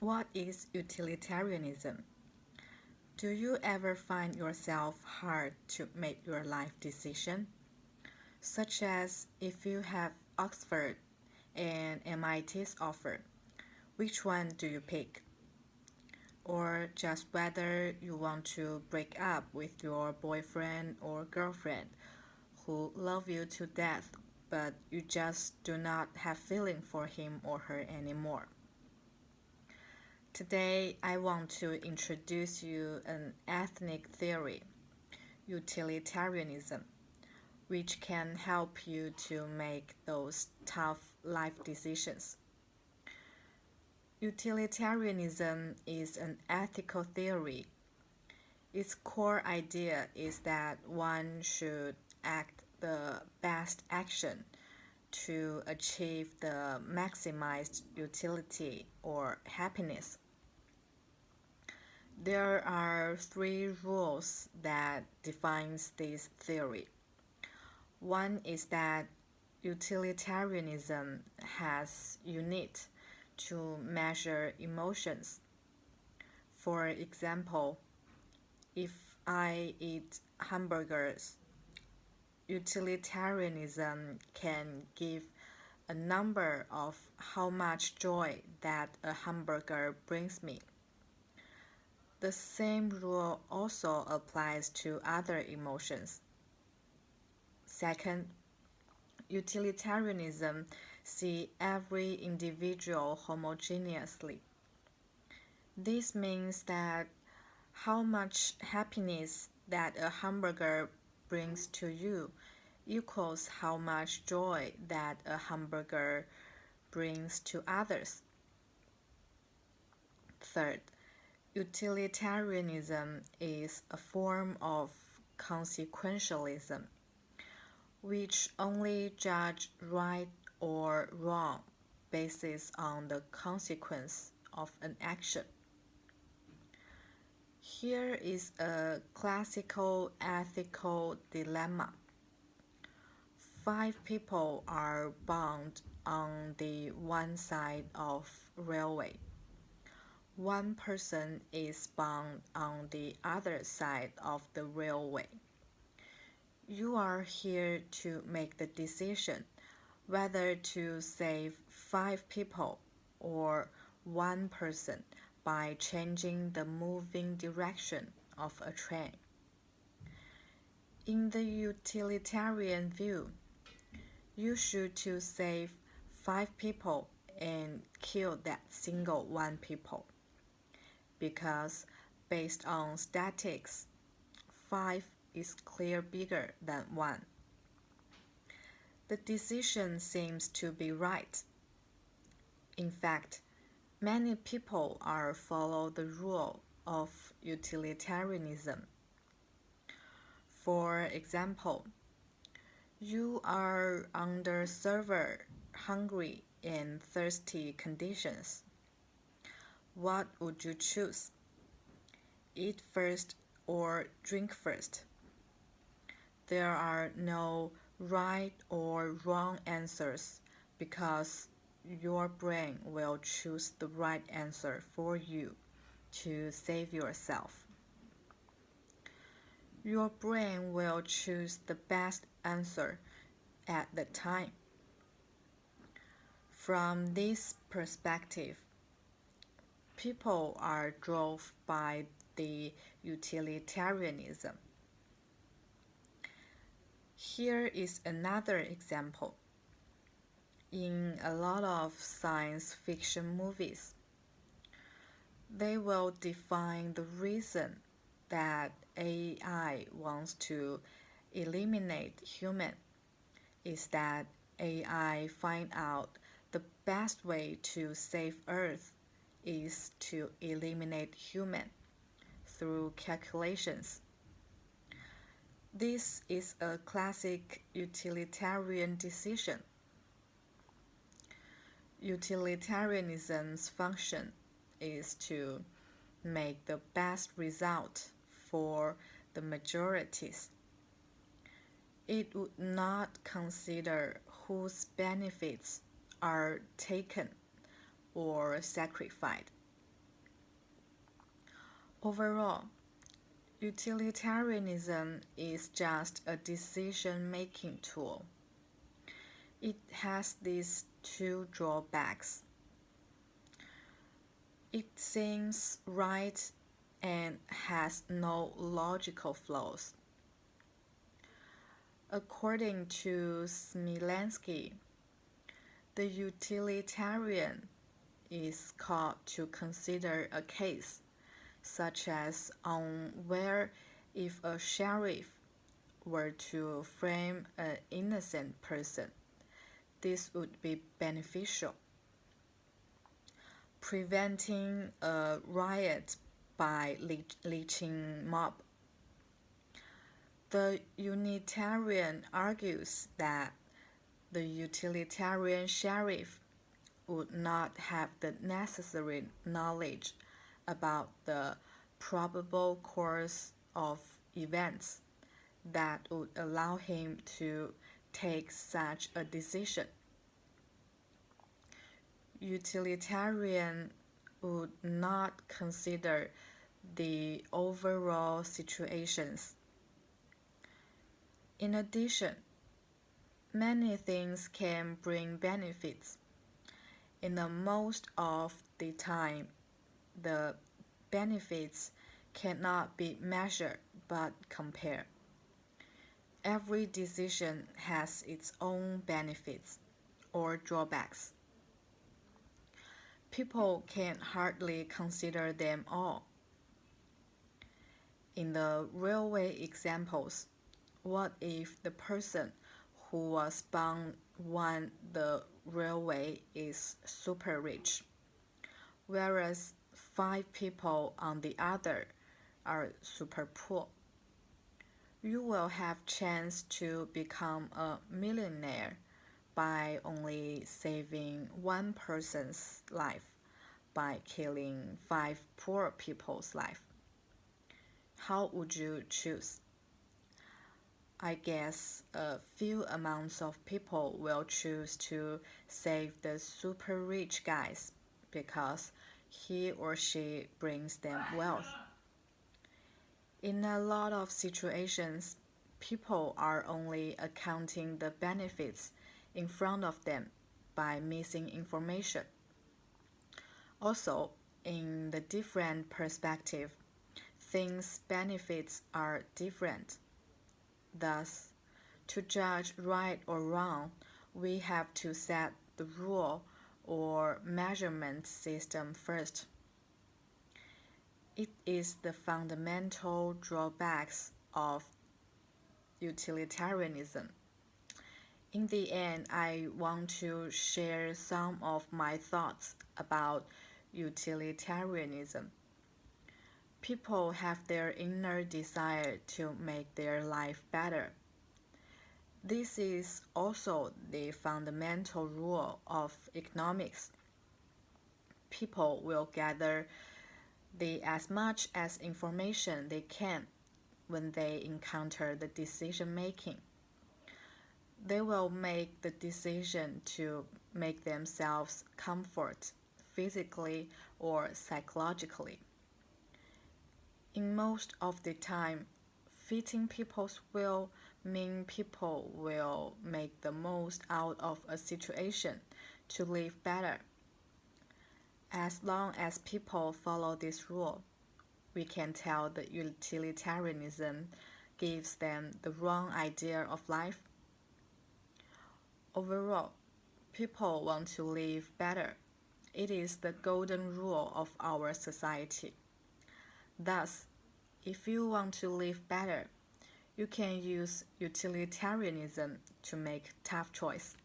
What is utilitarianism? Do you ever find yourself hard to make your life decision? Such as if you have Oxford and MIT's offer, which one do you pick? Or just whether you want to break up with your boyfriend or girlfriend who love you to death but you just do not have feeling for him or her anymore. Today I want to introduce you an ethnic theory, utilitarianism, which can help you to make those tough life decisions. Utilitarianism is an ethical theory. Its core idea is that one should act the best action to achieve the maximized utility or happiness. There are three rules that defines this theory. One is that utilitarianism has unit to measure emotions. For example, if I eat hamburgers, utilitarianism can give a number of how much joy that a hamburger brings me. The same rule also applies to other emotions. Second, utilitarianism sees every individual homogeneously. This means that how much happiness that a hamburger brings to you equals how much joy that a hamburger brings to others. Third, utilitarianism is a form of consequentialism, which only judge right or wrong based on the consequence of an action. Here is a classical ethical dilemma. Five people are bound on the one side of railway. One person is bound on the other side of the railway. You are here to make the decision whether to save five people or one person by changing the moving direction of a train. In the utilitarian view, you should to save five people and kill that single one people because based on statistics, 5 is clear bigger than 1. The decision seems to be right. In fact, many people are follow the rule of utilitarianism. For example, you are under severe hungry and thirsty conditions. What would you choose? Eat first or drink first? There are no right or wrong answers because your brain will choose the right answer for you to save yourself. Your brain will choose the best answer at the time. From this perspective, people are drove by the utilitarianism. Here is another example. In a lot of science fiction movies, they will define the reason that AI wants to eliminate human is that AI find out the best way to save Earth is to eliminate human through calculations. This is a classic utilitarian decision. Utilitarianism's function is to make the best result for the majorities. It would not consider whose benefits are taken or sacrificed. Overall, utilitarianism is just a decision-making tool. It has these two drawbacks. It seems right and has no logical flaws. According to Smilansky, the utilitarian is called to consider a case, such as on where if a sheriff were to frame an innocent person, this would be beneficial. Preventing a riot by lynching mob. The Unitarian argues that the utilitarian sheriff would not have the necessary knowledge about the probable course of events that would allow him to take such a decision. Utilitarian would not consider the overall situations. In addition, many things can bring benefits. In the most of the time, the benefits cannot be measured but compared. Every decision has its own benefits or drawbacks. People can hardly consider them all. In the railway examples, what if the person who was bound one the railway is super rich, whereas 5 people on the other are super poor? You will have chance to become a millionaire by only saving one person's life by killing 5 poor people's life. How would you choose? I guess a few amounts of people will choose to save the super rich guys because he or she brings them wealth. In a lot of situations, people are only accounting the benefits in front of them by missing information. Also, in the different perspective, things' benefits are different. Thus, to judge right or wrong, we have to set the rule or measurement system first. It is the fundamental drawbacks of utilitarianism. In the end, I want to share some of my thoughts about utilitarianism. People have their inner desire to make their life better. This is also the fundamental rule of economics. People will gather as much as information they can when they encounter the decision making. They will make the decision to make themselves comfort physically or psychologically. In most of the time, fitting people's will mean people will make the most out of a situation to live better. As long as people follow this rule, we can tell that utilitarianism gives them the wrong idea of life. Overall, people want to live better. It is the golden rule of our society. Thus, if you want to live better, you can use utilitarianism to make tough choice.